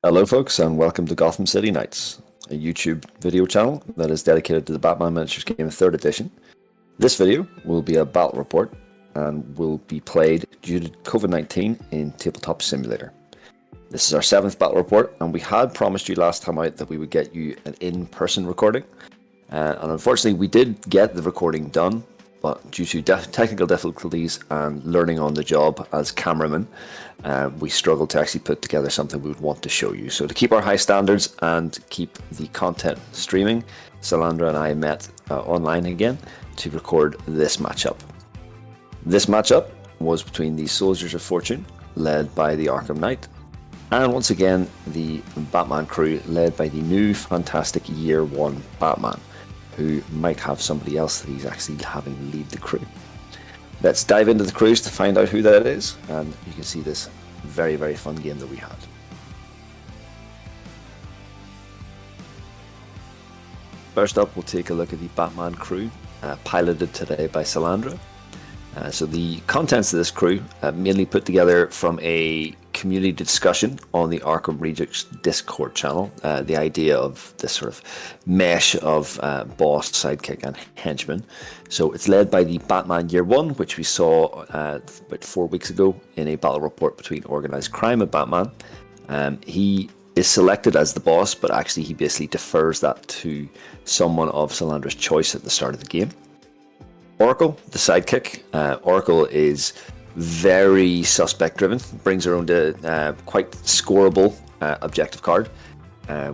Hello, folks, and welcome to Gotham City Nights, a YouTube video channel that is dedicated to the Batman Miniatures game 3rd edition. This video will be a battle report and will be played due to COVID-19 in Tabletop Simulator. This is our 7th battle report, and we had promised you last time out that we would get you an in-person recording. And unfortunately, we did get the recording done, but due to technical difficulties and learning on the job as cameramen, we struggled to actually put together something we would want to show you. So to keep our high standards and keep the content streaming, Salandra and I met online again to record this matchup. This matchup was between the Soldiers of Fortune, led by the Arkham Knight, and once again the Batman crew, led by the new fantastic Year 1 Batman, who might have somebody else that he's actually having lead the crew. Let's dive into the crews to find out who that is, and you can see this very, very fun game that we had. First up, we'll take a look at the Batman crew, piloted today by Salandra. So the contents of this crew mainly put together from a community discussion on the Arkham Regis Discord channel. The idea of this sort of mesh of boss, sidekick and henchman. So it's led by the Batman Year 1, which we saw about 4 weeks ago in a battle report between Organised Crime and Batman. He is selected as the boss, but actually he basically defers that to someone of Salandra's choice at the start of the game. Oracle, the sidekick. Oracle is very suspect driven, brings her own quite scoreable objective card,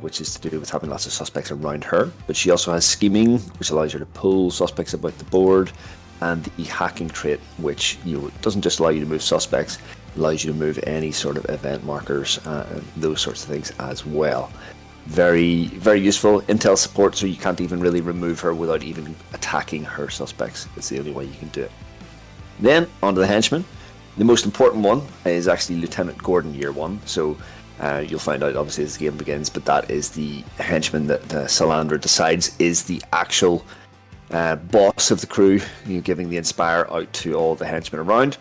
which is to do with having lots of suspects around her. But she also has scheming, which allows her to pull suspects about the board, and the hacking trait, which doesn't just allow you to move suspects, allows you to move any sort of event markers, those sorts of things as well. Very, very useful intel support, so you can't even really remove her without even attacking her suspects. It's the only way you can do it. Then, onto the henchman. The most important one is actually Lieutenant Gordon Year 1, so you'll find out obviously as the game begins, but that is the henchman that Salandra decides is the actual boss of the crew, giving the Inspire out to all the henchmen around.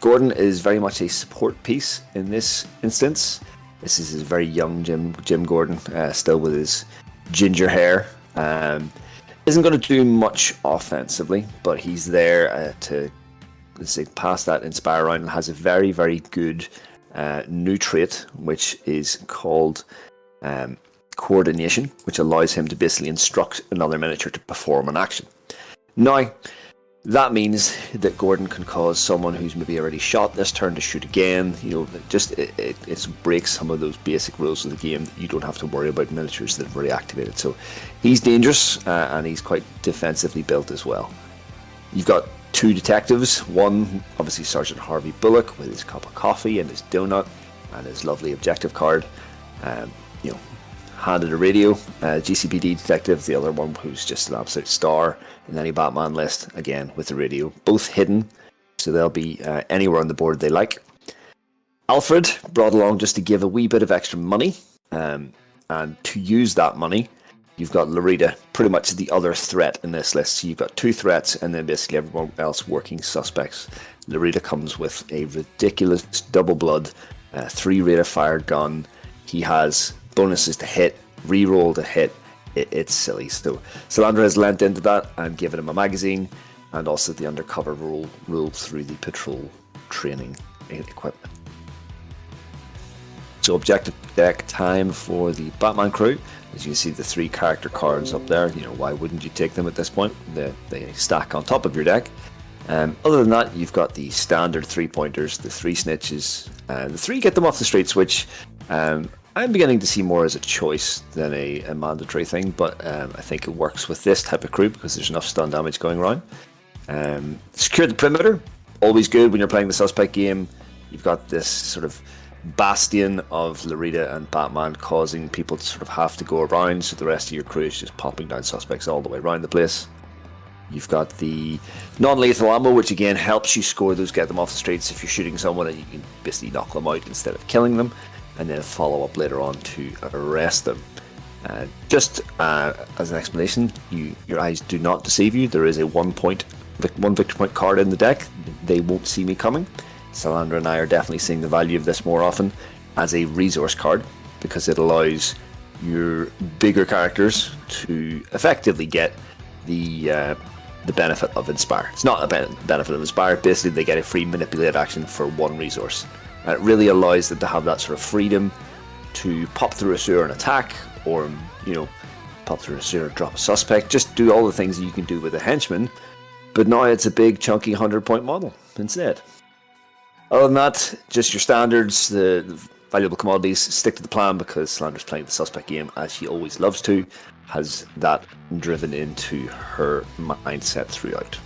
Gordon is very much a support piece in this instance. This is his very young Jim Gordon, still with his ginger hair. Isn't going to do much offensively, but he's there to pass that Inspire around, and has a very, very good new trait, which is called Coordination, which allows him to basically instruct another miniature to perform an action. Now, that means that Gordon can cause someone who's maybe already shot this turn to shoot again. It breaks some of those basic rules of the game that you don't have to worry about miniatures that have already activated. So he's dangerous, and he's quite defensively built as well. You've got 2 detectives. One, obviously Sergeant Harvey Bullock with his cup of coffee and his donut and his lovely objective card. Handed a radio, GCPD detective, the other one who's just an absolute star in any Batman list, again with the radio, both hidden, so they'll be anywhere on the board they like. Alfred brought along just to give a wee bit of extra money, and to use that money, you've got Larita, pretty much the other threat in this list. So you've got 2 threats and then basically everyone else working suspects. Larita comes with a ridiculous double blood, 3 rate of fire gun. He has bonuses to hit, reroll to hit. It's silly. So Salandra has lent into that and given him a magazine, and also the undercover rule through the patrol training equipment. So objective deck time for the Batman crew. As you can see, the 3 character cards up there. Why wouldn't you take them at this point? They stack on top of your deck. Other than that, you've got the standard 3-pointers, the 3 snitches, the 3 get them off the streets, which I'm beginning to see more as a choice than a mandatory thing, but I think it works with this type of crew because there's enough stun damage going around. Secure the perimeter, always good when you're playing the suspect game. You've got this sort of bastion of Larita and Batman causing people to sort of have to go around, so the rest of your crew is just popping down suspects all the way around the place. You've got the non-lethal ammo, which again helps you score those, get them off the streets. If you're shooting someone, and you can basically knock them out instead of killing them, and then follow up later on to arrest them. Just as an explanation, your eyes do not deceive you. There is a 1 victory point card in the deck. They won't see me coming. Salandra and I are definitely seeing the value of this more often as a resource card. because it allows your bigger characters to effectively get the benefit of Inspire. It's not a benefit of Inspire. Basically, they get a free manipulate action for one resource. And it really allows them to have that sort of freedom to pop through a sewer and attack, or, pop through a sewer, drop a suspect, just do all the things that you can do with a henchman, but now it's a big, chunky 100-point model instead. Other than that, just your standards, the valuable commodities, stick to the plan because Salandra's playing the suspect game as she always loves to, has that driven into her mindset throughout.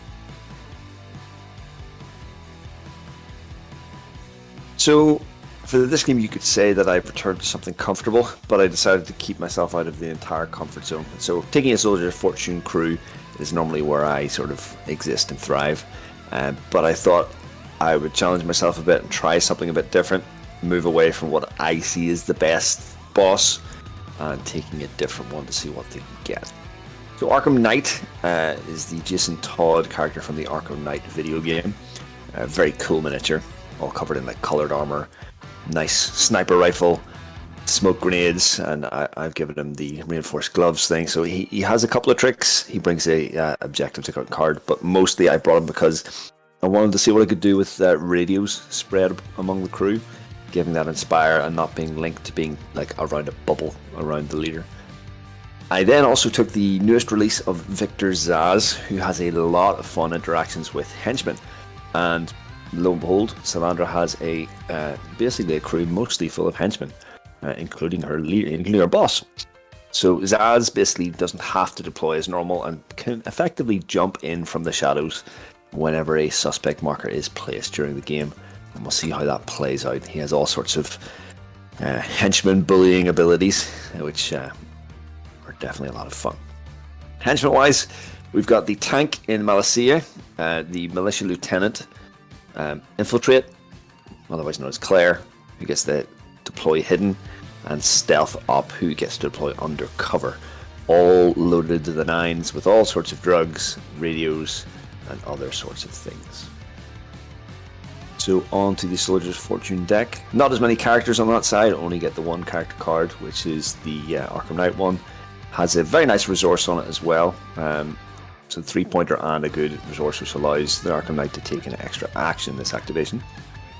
So, for this game, you could say that I've returned to something comfortable, but I decided to keep myself out of the entire comfort zone. So, taking a Soldier of Fortune crew is normally where I sort of exist and thrive, but I thought I would challenge myself a bit and try something a bit different, move away from what I see as the best boss, and taking a different one to see what they can get. So Arkham Knight is the Jason Todd character from the Arkham Knight video game. Very cool miniature, all covered in like coloured armour, nice sniper rifle, smoke grenades, and I've given him the reinforced gloves thing. So he has a couple of tricks. He brings a objective to card, but mostly I brought him because I wanted to see what I could do with radios spread among the crew, giving that Inspire and not being linked to being like around a bubble around the leader. I then also took the newest release of Victor Zsasz, who has a lot of fun interactions with henchmen, and lo and behold, Salandra has basically a crew mostly full of henchmen, including her boss. So Zsasz basically doesn't have to deploy as normal and can effectively jump in from the shadows whenever a suspect marker is placed during the game, and we'll see how that plays out. He has all sorts of henchman bullying abilities, which are definitely a lot of fun. Henchman wise, we've got the tank in Malicia, the militia lieutenant, Infiltrate, otherwise known as Claire, who gets to deploy hidden, and Stealth Op, who gets to deploy undercover, all loaded to the nines with all sorts of drugs, radios, and other sorts of things. So on to the Soldier's Fortune deck. Not as many characters on that side, only get the one character card, which is the Arkham Knight one. Has a very nice resource on it as well. So 3-pointer and a good resource, which allows the Arkham Knight to take an extra action this activation.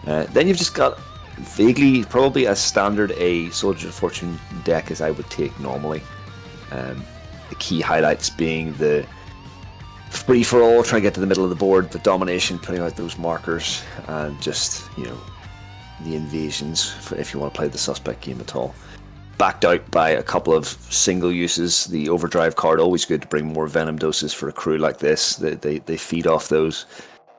Then you've just got vaguely, probably as standard a Soldier's Fortune deck as I would take normally. The key highlights being the free for all, trying to get to the middle of the board, the domination, putting out those markers, and just, the invasions, if you want to play the suspect game at all. Backed out by a couple of single uses. The overdrive card, always good to bring more venom doses for a crew like this. They feed off those.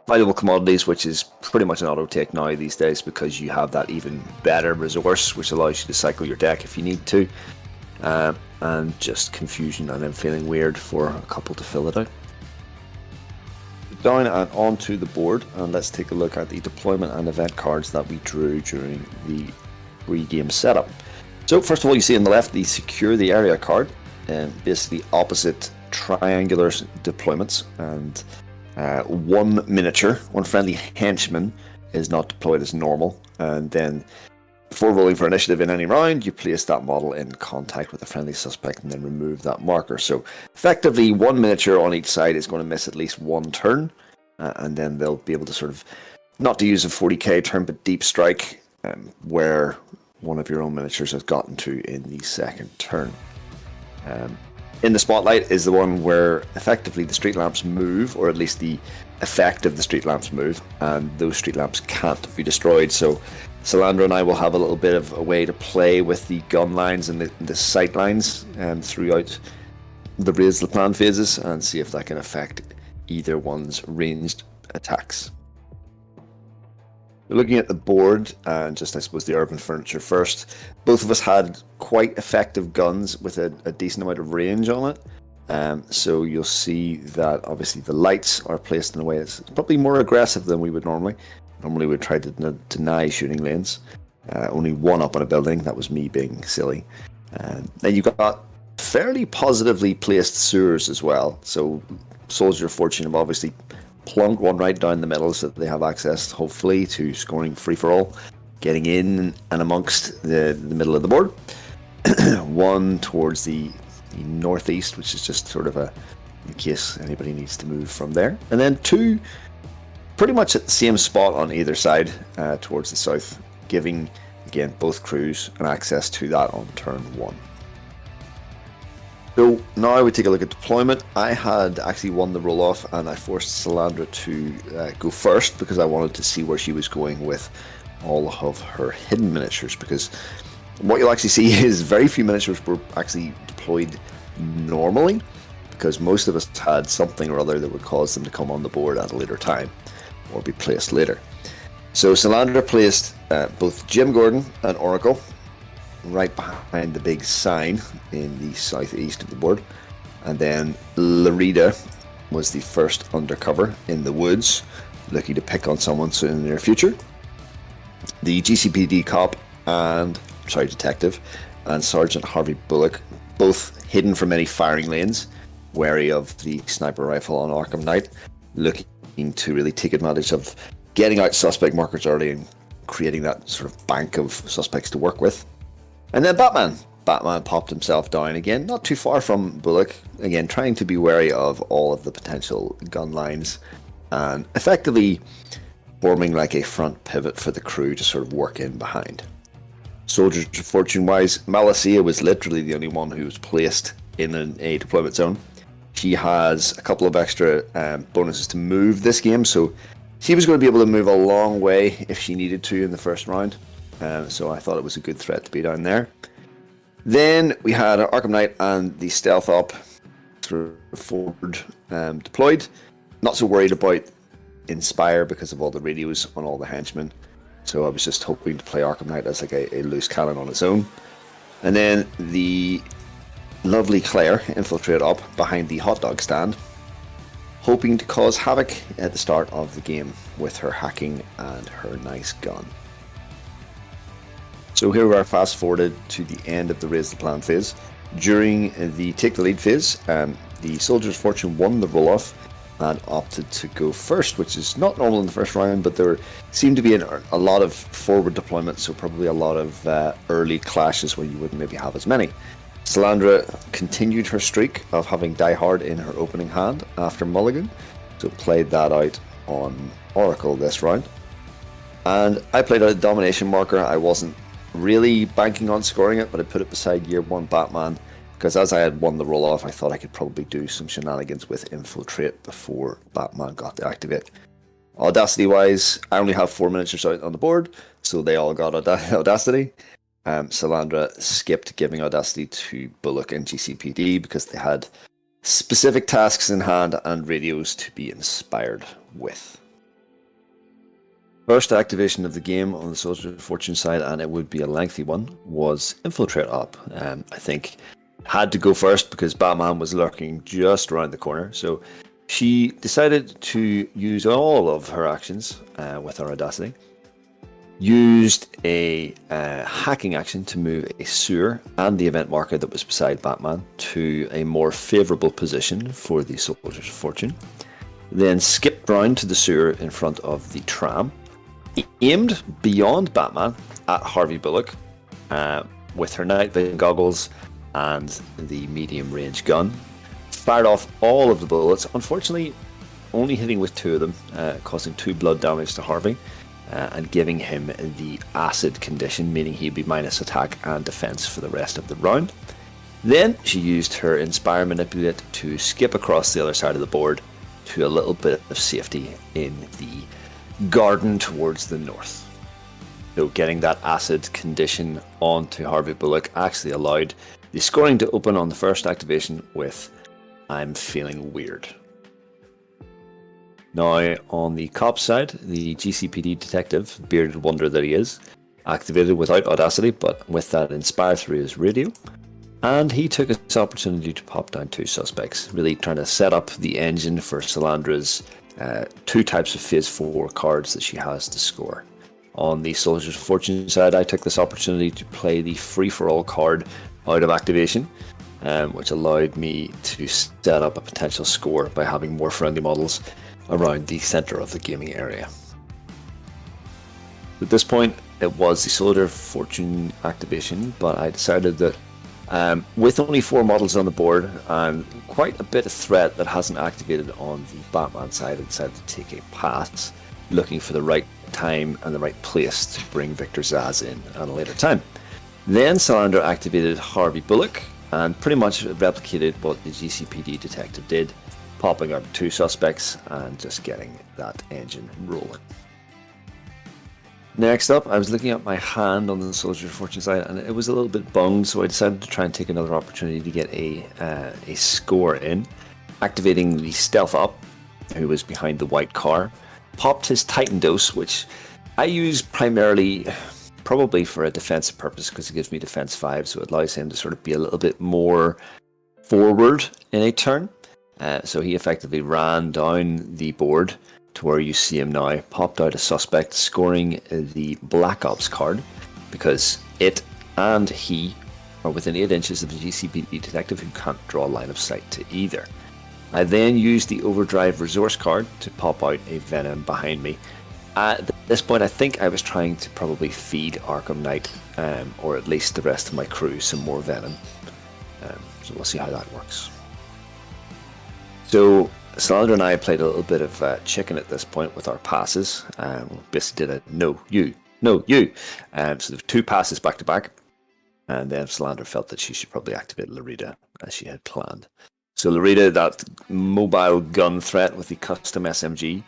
Valuable commodities, which is pretty much an auto take now these days because you have that even better resource, which allows you to cycle your deck if you need to. And just confusion and then feeling weird for a couple to fill it out. Down and onto the board, and let's take a look at the deployment and event cards that we drew during the pre-game setup. So first of all, you see on the left the Secure the Area card, basically opposite triangular deployments, and one miniature, one friendly henchman is not deployed as normal, and then before rolling for initiative in any round, you place that model in contact with a friendly suspect and then remove that marker. So effectively, one miniature on each side is going to miss at least one turn, and then they'll be able to sort of, not to use a 40k turn, but deep strike, where one of your own miniatures has gotten to in the second turn. In the spotlight is the one where effectively the street lamps move, or at least the effect of the street lamps move, and those street lamps can't be destroyed. So Salandra and I will have a little bit of a way to play with the gun lines and the sight lines throughout the Raise the Plan phases and see if that can affect either one's ranged attacks. Looking at the board, and just I suppose the urban furniture first, both of us had quite effective guns with a decent amount of range on it. So you'll see that obviously the lights are placed in a way that's probably more aggressive than we would normally. Normally we'd try to deny shooting lanes. Only one up on a building, that was me being silly. Then you've got fairly positively placed sewers as well. So Soldier of Fortune have obviously plunked one right down the middle so that they have access, hopefully, to scoring free-for-all, getting in and amongst the middle of the board. one towards the northeast, which is just sort of in case anybody needs to move from there, and then two pretty much at the same spot on either side towards the south, giving again both crews an access to that on turn 1. So now we take a look at deployment. I had actually won the roll-off and I forced Salandra to go first because I wanted to see where she was going with all of her hidden miniatures, because what you'll actually see is very few miniatures were actually deployed normally, because most of us had something or other that would cause them to come on the board at a later time or be placed later. So Salandra placed both Jim Gordon and Oracle right behind the big sign in the southeast of the board, and then Larita was the first undercover in the woods, looking to pick on someone soon in the near future. The GCPD cop detective and Sergeant Harvey Bullock, both hidden from any firing lanes, wary of the sniper rifle on Arkham Knight, looking to really take advantage of getting out suspect markers early and creating that sort of bank of suspects to work with. And then Batman popped himself down again, not too far from Bullock, again trying to be wary of all of the potential gun lines and effectively forming like a front pivot for the crew to sort of work in behind. Soldiers of Fortune wise, Malicia was literally the only one who was placed in a deployment zone. She has a couple of extra bonuses to move this game, so she was going to be able to move a long way if she needed to in the first round. So I thought it was a good threat to be down there. Then we had Arkham Knight and the Stealth Op forward deployed. Not so worried about Inspire because of all the radios on all the henchmen. So I was just hoping to play Arkham Knight as like a loose cannon on its own. And then the lovely Claire infiltrate up behind the hot dog stand, hoping to cause havoc at the start of the game with her hacking and her nice gun. So here we are, fast forwarded to the end of the Raise the Plan phase. During the Take the Lead phase, the Soldiers of Fortune won the roll-off and opted to go first, which is not normal in the first round, but there seemed to be a lot of forward deployment, so probably a lot of early clashes where you wouldn't maybe have as many. Salandra continued her streak of having Die Hard in her opening hand after Mulligan, so played that out on Oracle this round. And I played a domination marker. I wasn't really banking on scoring it, but I put it beside Year 1 Batman, because as I had won the roll-off, I thought I could probably do some shenanigans with Infiltrate before Batman got to activate. Audacity-wise, I only have 4 miniatures out on the board, so they all got Audacity. Salandra skipped giving Audacity to Bullock and GCPD because they had specific tasks in hand and radios to be inspired with. First activation of the game on the Soldier of Fortune side, and it would be a lengthy one, was Infiltrate Up. I think had to go first because Batman was lurking just around the corner, so she decided to use all of her actions with her Audacity. Used a hacking action to move a sewer and the event marker that was beside Batman to a more favourable position for the Soldiers of Fortune. Then skipped round to the sewer in front of the tram. Aimed beyond Batman at Harvey Bullock with her night vision goggles and the medium range gun. Fired off all of the bullets, unfortunately only hitting with 2 of them, causing 2 blood damage to Harvey. And giving him the acid condition, meaning he'd be minus attack and defense for the rest of the round. Then she used her Inspire Manipulate to skip across the other side of the board to a little bit of safety in the garden towards the north. So getting that acid condition onto Harvey Bullock actually allowed the scoring to open on the first activation with I'm feeling weird. Now, on the cop side, the GCPD detective, bearded wonder that he is, activated without Audacity, but with that Inspire through his radio, and he took his opportunity to pop down 2 suspects, really trying to set up the engine for Salandra's 2 types of Phase 4 cards that she has to score. On the Soldiers of Fortune side, I took this opportunity to play the free-for-all card out of activation, which allowed me to set up a potential score by having more friendly models around the centre of the gaming area. At this point, it was the Soldier of Fortune activation, but I decided that With only 4 models on the board and quite a bit of threat that hasn't activated on the Batman side, I decided to take a pass, looking for the right time and the right place to bring Victor Zsasz in at a later time. Then Salandra activated Harvey Bullock and pretty much replicated what the GCPD detective did, popping up 2 suspects and just getting that engine rolling. Next up, I was looking at my hand on the Soldier of Fortune side, and it was a little bit bunged, so I decided to try and take another opportunity to get a score in. Activating the Stealth Up, who was behind the white car, popped his Titan Dose, which I use primarily, probably for a defensive purpose, because it gives me defense 5, so it allows him to sort of be a little bit more forward in a turn. So he effectively ran down the board to where you see him now, popped out a suspect, scoring the Black Ops card, because it and he are within 8 inches of the GCPD detective who can't draw a line of sight to either. I then used the Overdrive Resource card to pop out a Venom behind me. At this point, I think I was trying to probably feed Arkham Knight, or at least the rest of my crew, some more Venom. So we'll see how that works. So Salandra and I played a little bit of chicken at this point with our passes. Basically did a no, you. So there were 2 passes back to back. And then Salandra felt that she should probably activate Larita as she had planned. So Larita, that mobile gun threat with the custom SMG,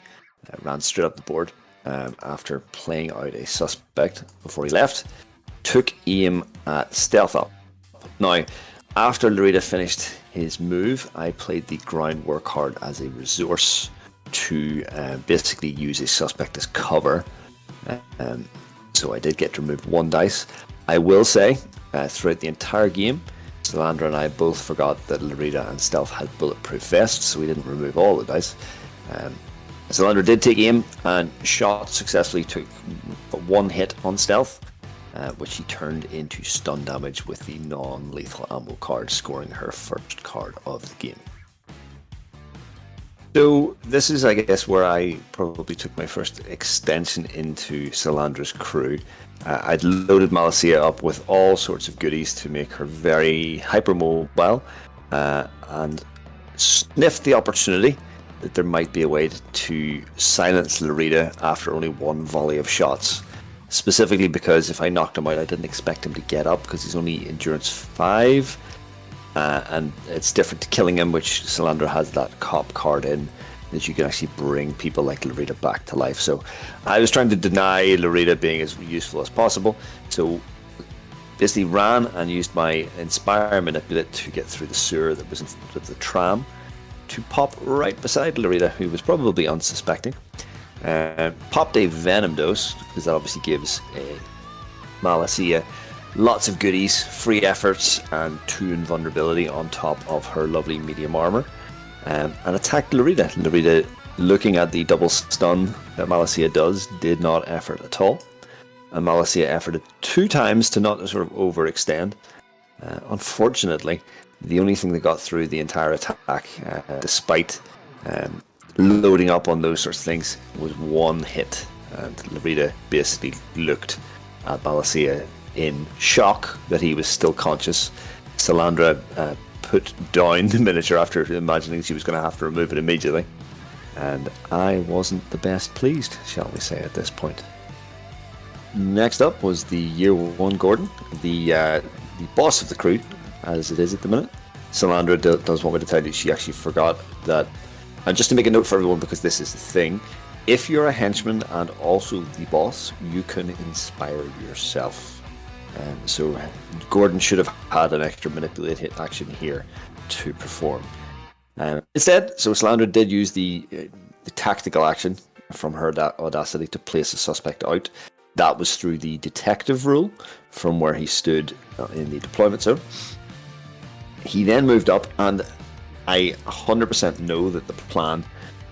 ran straight up the board after playing out a suspect before he left. Took aim at Stealth Up. Now, after Larita finished his move, I played the Groundwork card as a resource to basically use a suspect as cover. So I did get to remove 1 dice. I will say, throughout the entire game, Salandra and I both forgot that Larita and Stealth had bulletproof vests, so we didn't remove all the dice. Salandra did take aim and shot successfully, took 1 hit on Stealth, which he turned into stun damage with the non-lethal ammo card, scoring her first card of the game. So this is, I guess, where I probably took my first extension into Salandra's crew. I'd loaded Malicia up with all sorts of goodies to make her very hypermobile, and sniffed the opportunity that there might be a way to silence Larita after only 1 volley of shots. Specifically because if I knocked him out, I didn't expect him to get up because he's only endurance 5, and it's different to killing him, which Salandra has that cop card in, that you can actually bring people like Larita back to life. So I was trying to deny Larita being as useful as possible, so basically ran and used my Inspire Manipulate to get through the sewer that was in front of the tram to pop right beside Larita, who was probably unsuspecting. Popped a Venom Dose, because that obviously gives Malicia lots of goodies, free efforts, and 2 invulnerability on top of her lovely medium armor, and attacked Larita. Larita, looking at the double stun that Malicia does, did not effort at all, and Malicia efforted 2 times to not sort of overextend. Unfortunately, the only thing that got through the entire attack, despite loading up on those sorts of things, was 1 hit, and Larita basically looked at Malicia in shock that he was still conscious. Salandra put down the miniature after imagining she was going to have to remove it immediately, and I wasn't the best pleased, shall we say, at this point. Next up was the Year 1 Gordon, the boss of the crew, as it is at the minute. Salandra does want me to tell you she actually forgot that. And just to make a note for everyone, because this is the thing, if you're a henchman and also the boss, you can inspire yourself. So Gordon should have had an extra manipulate hit action here to perform. Instead, so Salandra did use the tactical action from her audacity to place a suspect out. That was through the detective rule from where he stood in the deployment zone. He then moved up, and I 100% know that the plan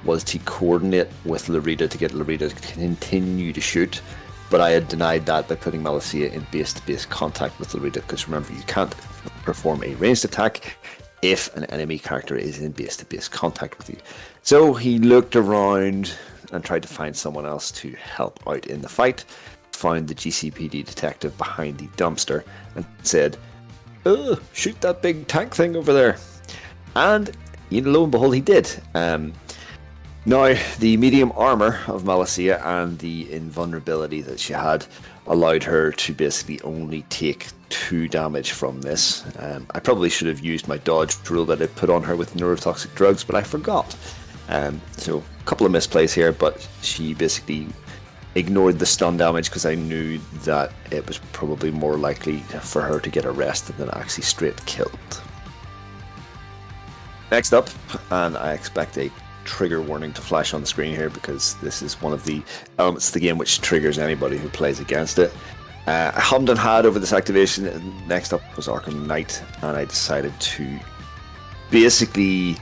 was to coordinate with Larita to get Larita to continue to shoot, but I had denied that by putting Malicia in base-to-base contact with Larita, because remember, you can't perform a ranged attack if an enemy character is in base-to-base contact with you. So he looked around and tried to find someone else to help out in the fight, found the GCPD detective behind the dumpster, and said, "Oh, shoot that big tank thing over there." And lo and behold, he did. Now, the medium armor of Malacia and the invulnerability that she had allowed her to basically only take 2 damage from this. I probably should have used my dodge rule that I put on her with neurotoxic drugs, but I forgot. So, a couple of misplays here, but she basically ignored the stun damage because I knew that it was probably more likely for her to get arrested than actually straight killed. Next up, and I expect a trigger warning to flash on the screen here because this is one of the elements of the game which triggers anybody who plays against it. I hummed and had over this activation. Next up was Arkham Knight, and I decided to basically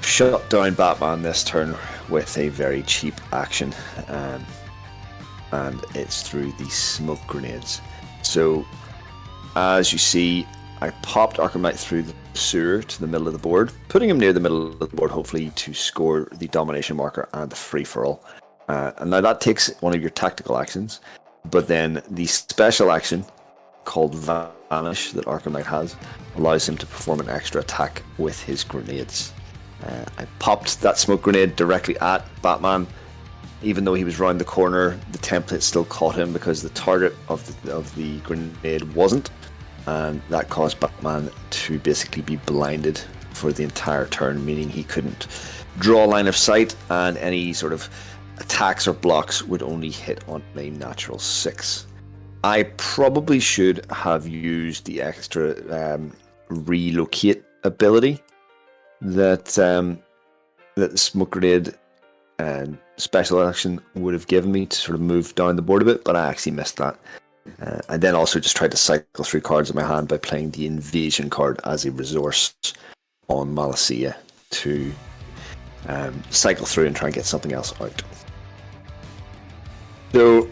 shut down Batman this turn with a very cheap action, and it's through the smoke grenades. So as you see, I popped Arkham Knight through the sewer to the middle of the board, putting him near the middle of the board, hopefully to score the domination marker and the free-for-all. And now that takes one of your tactical actions, but then the special action called Vanish that Arkham Knight has allows him to perform an extra attack with his grenades. I popped that smoke grenade directly at Batman. Even though he was round the corner, the template still caught him because the target of the grenade wasn't. And that caused Batman to basically be blinded for the entire turn, meaning he couldn't draw a line of sight, and any sort of attacks or blocks would only hit on a natural 6. I probably should have used the extra relocate ability that the smoke grenade and special action would have given me to sort of move down the board a bit, but I actually missed that. I then also just tried to cycle through cards in my hand by playing the Invasion card as a resource on Malacia to cycle through and try and get something else out. So,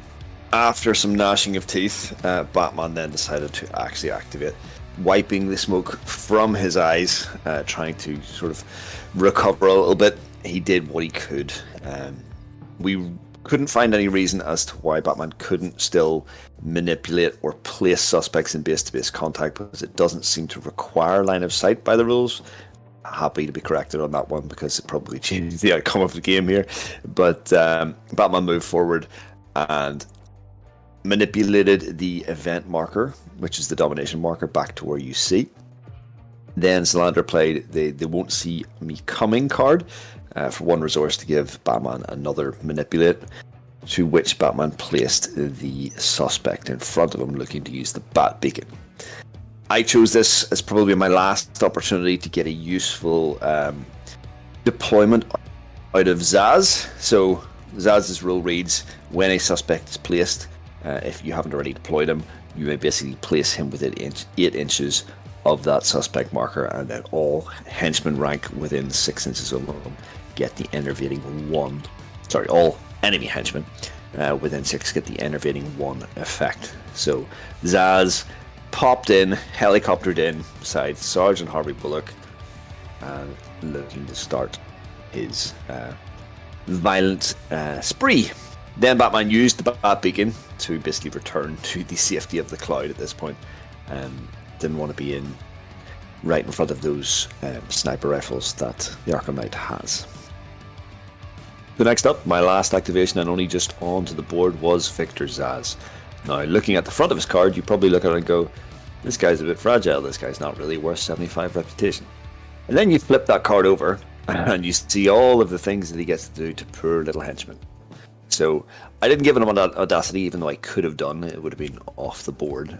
after some gnashing of teeth, Batman then decided to actually activate, wiping the smoke from his eyes, trying to sort of recover a little bit. He did what he could. We couldn't find any reason as to why Batman couldn't still manipulate or place suspects in base-to-base contact, because it doesn't seem to require line of sight by the rules. Happy to be corrected on that one because it probably changed the outcome of the game here. But Batman moved forward and manipulated the event marker, which is the domination marker, back to where you see. Then Salandra played the Won't See Me Coming card for 1 resource to give Batman another manipulate, to which Batman placed the suspect in front of him looking to use the Bat Beacon. I chose this as probably my last opportunity to get a useful deployment out of Zaz. So Zaz's rule reads, when a suspect is placed, if you haven't already deployed him, you may basically place him within 8 inches of that suspect marker, and then all henchmen rank within 6 inches of them get the enervating 1. Sorry, all enemy henchmen within 6 get the enervating 1 effect. So Zaz popped in, helicoptered in beside Sergeant Harvey Bullock, and looking to start his violent spree. Then Batman used the Bat Beacon to basically return to the safety of the cloud at this point. Didn't want to be in right in front of those sniper rifles that the Arkham Knight has. So next up, my last activation and only just onto the board was Victor Zaz. Now, looking at the front of his card, you probably look at it and go, this guy's a bit fragile, this guy's not really worth 75 reputation. And then you flip that card over and you see all of the things that he gets to do to poor little henchman. So I didn't give him an audacity, even though I could have done. It would have been off the board.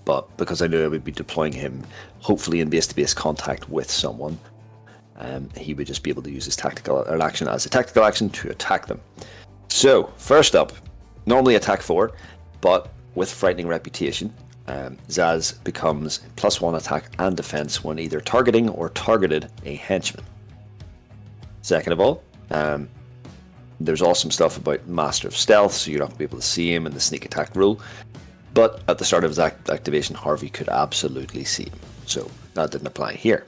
But because I knew I would be deploying him, hopefully in base-to-base contact with someone, he would just be able to use his tactical action as a tactical action to attack them. So, first up, normally attack 4, but with Frightening Reputation, Zaz becomes +1 attack and defense when either targeting or targeted a henchman. Second of all, there's awesome stuff about Master of Stealth, so you're not going to be able to see him in the sneak attack rule. But at the start of his activation, Harvey could absolutely see him, so that didn't apply here.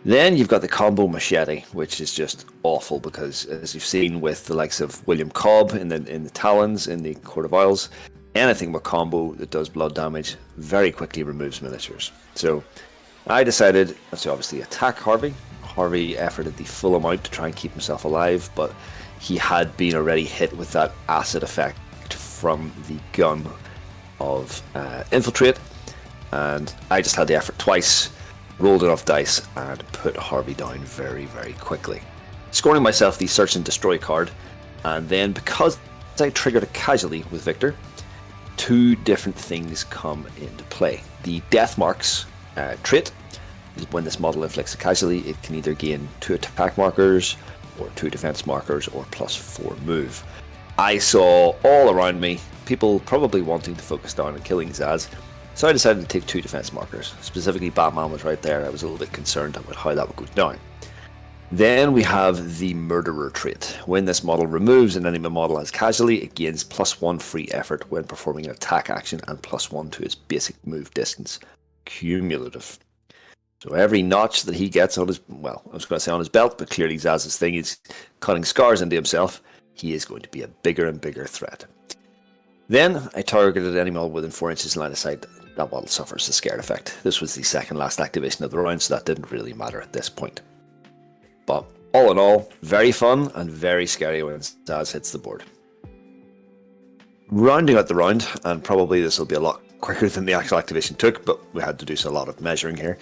Then you've got the combo machete, which is just awful because, as you've seen with the likes of William Cobb in the Talons in the Court of Owls, anything with combo that does blood damage very quickly removes miniatures. So I decided to obviously attack Harvey. Harvey efforted the full amount to try and keep himself alive, but he had been already hit with that acid effect from the gun of Infiltrate, and I just had the effort twice, rolled enough dice, and put Harvey down very, very quickly, scoring myself the Search and Destroy card. And then, because I triggered a casualty with Victor, two different things come into play. The Death Marks trait is when this model inflicts a casualty, it can either gain 2 attack markers, or 2 defense markers, or +4 move. I saw all around me people probably wanting to focus down on killing Zaz, so I decided to take 2 defense markers. Specifically, Batman was right there. I was a little bit concerned about how that would go down. Then we have the Murderer trait. When this model removes an enemy model as casualty, it gains +1 free effort when performing an attack action and +1 to its basic move distance. Cumulative. So every notch that he gets on his, well, I was going to say on his belt, but clearly Zaz's thing is cutting scars into himself. He is going to be a bigger and bigger threat. Then I targeted any model within 4 inches line of sight. That model suffers the scared effect. This was the second last activation of the round, so that didn't really matter at this point. But all in all, very fun and very scary when Zaz hits the board. Rounding out the round, and probably this will be a lot quicker than the actual activation took, but we had to do a lot of measuring here.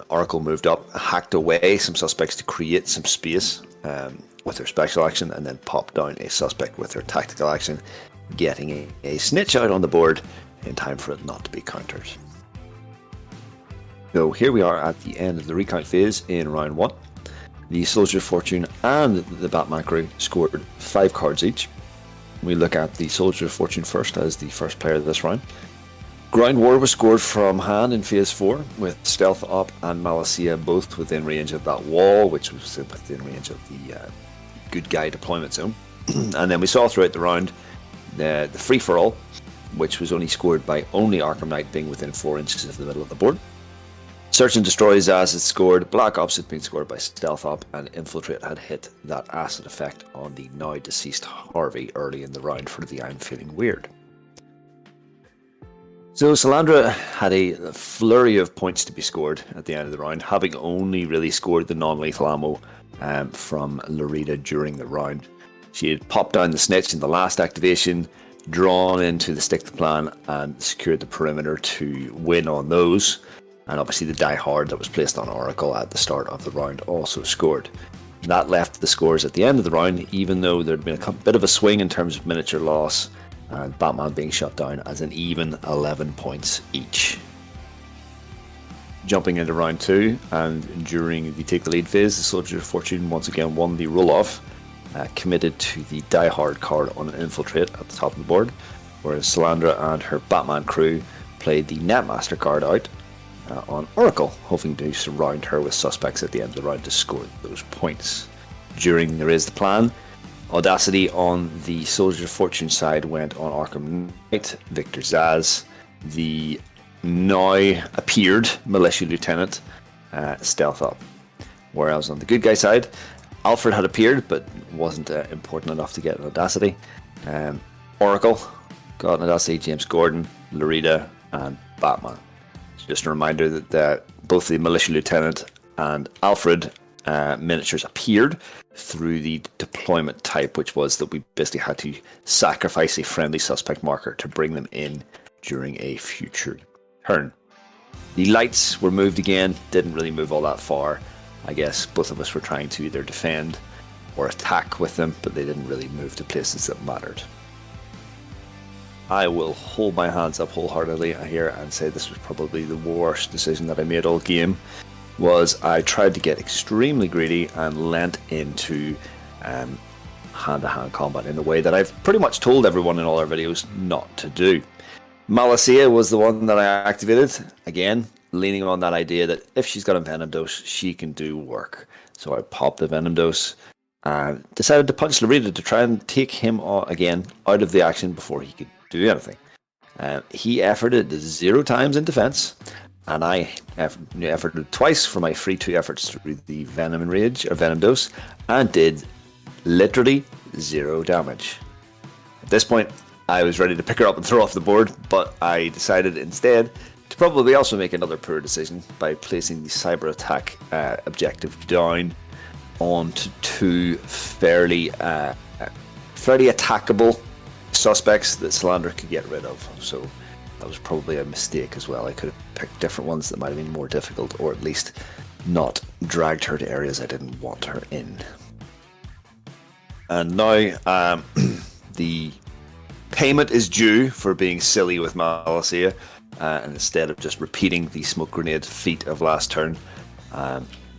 Oracle moved up, hacked away some suspects to create some space with her special action, and then popped down a suspect with her tactical action, getting a snitch out on the board in time for it not to be countered. So here we are at the end of the recount phase in round 1. The Soldier of Fortune and the Batman crew scored 5 cards each. We look at the Soldier of Fortune first as the first player of this round. Ground War was scored from hand in phase 4, with Stealth Op and Malicia both within range of that wall, which was within range of the good guy deployment zone. And then we saw throughout the round the free-for-all, which was only scored by only Arkham Knight being within 4 inches of the middle of the board. Search and Destroy as it scored, Black Ops had been scored by Stealth Op, and Infiltrate had hit that acid effect on the now deceased Harvey early in the round for the I'm Feeling Weird. So Salandra had a flurry of points to be scored at the end of the round, having only really scored the non-lethal ammo from Larita during the round. She had popped down the snitch in the last activation, drawn into the stick to plan, and secured the perimeter to win on those. And obviously the Die Hard that was placed on Oracle at the start of the round also scored. That left the scores at the end of the round, even though there had been a bit of a swing in terms of miniature loss, and Batman being shut down as an even 11 points each. Jumping into round 2, and during the take the lead phase, the Soldier of Fortune once again won the roll-off, committed to the Die Hard card on an Infiltrate at the top of the board, whereas Salandra and her Batman crew played the Netmaster card out on Oracle, hoping to surround her with suspects at the end of the round to score those points. During the Raise the Plan, Audacity on the Soldier of Fortune side went on Arkham Knight, Victor Zaz, the now appeared Militia Lieutenant, Stealth Up. Whereas on the good guy side, Alfred had appeared but wasn't important enough to get an Audacity. Oracle got an Audacity, James Gordon, Larita, and Batman. So just a reminder that both the Militia Lieutenant and Alfred miniatures appeared through the deployment type, which was that we basically had to sacrifice a friendly suspect marker to bring them in during a future turn. The lights were moved again, didn't really move all that far. I guess both of us were trying to either defend or attack with them, but they didn't really move to places that mattered. I will hold my hands up wholeheartedly here and say this was probably the worst decision that I made all game. Was I tried to get extremely greedy and lent into hand-to-hand combat in a way that I've pretty much told everyone in all our videos not to do. Malicia was the one that I activated, again, leaning on that idea that if she's got a Venom Dose, she can do work. So I popped the Venom Dose and decided to punch Larita to try and take him again out of the action before he could do anything. He efforted 0 times in defense, and I efforted twice for my free 2 efforts through the Venom Enrage or Venom Dose, and did literally 0 damage. At this point, I was ready to pick her up and throw off the board, but I decided instead to probably also make another poor decision by placing the cyber attack objective down onto two fairly attackable suspects that Salandra could get rid of. So that was probably a mistake as well. I could have picked different ones that might have been more difficult, or at least not dragged her to areas I didn't want her in. And now the payment is due for being silly with Malacia, and instead of just repeating the smoke grenade feat of last turn,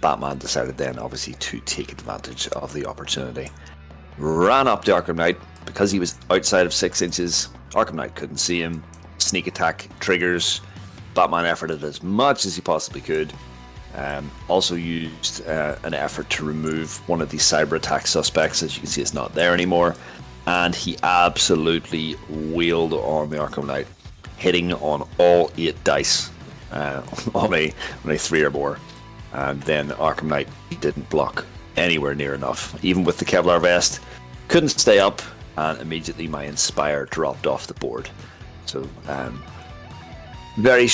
Batman decided then obviously to take advantage of the opportunity. Ran up to Arkham Knight. Because he was outside of 6 inches, Arkham Knight couldn't see him. Sneak attack triggers. Batman efforted as much as he possibly could. Also used an effort to remove one of the cyber attack suspects. As you can see, it's not there anymore. And he absolutely wheeled on the Arkham Knight, hitting on all 8 dice on a 3 or more. And then Arkham Knight didn't block anywhere near enough. Even with the Kevlar vest, couldn't stay up, and immediately my Inspire dropped off the board. So, very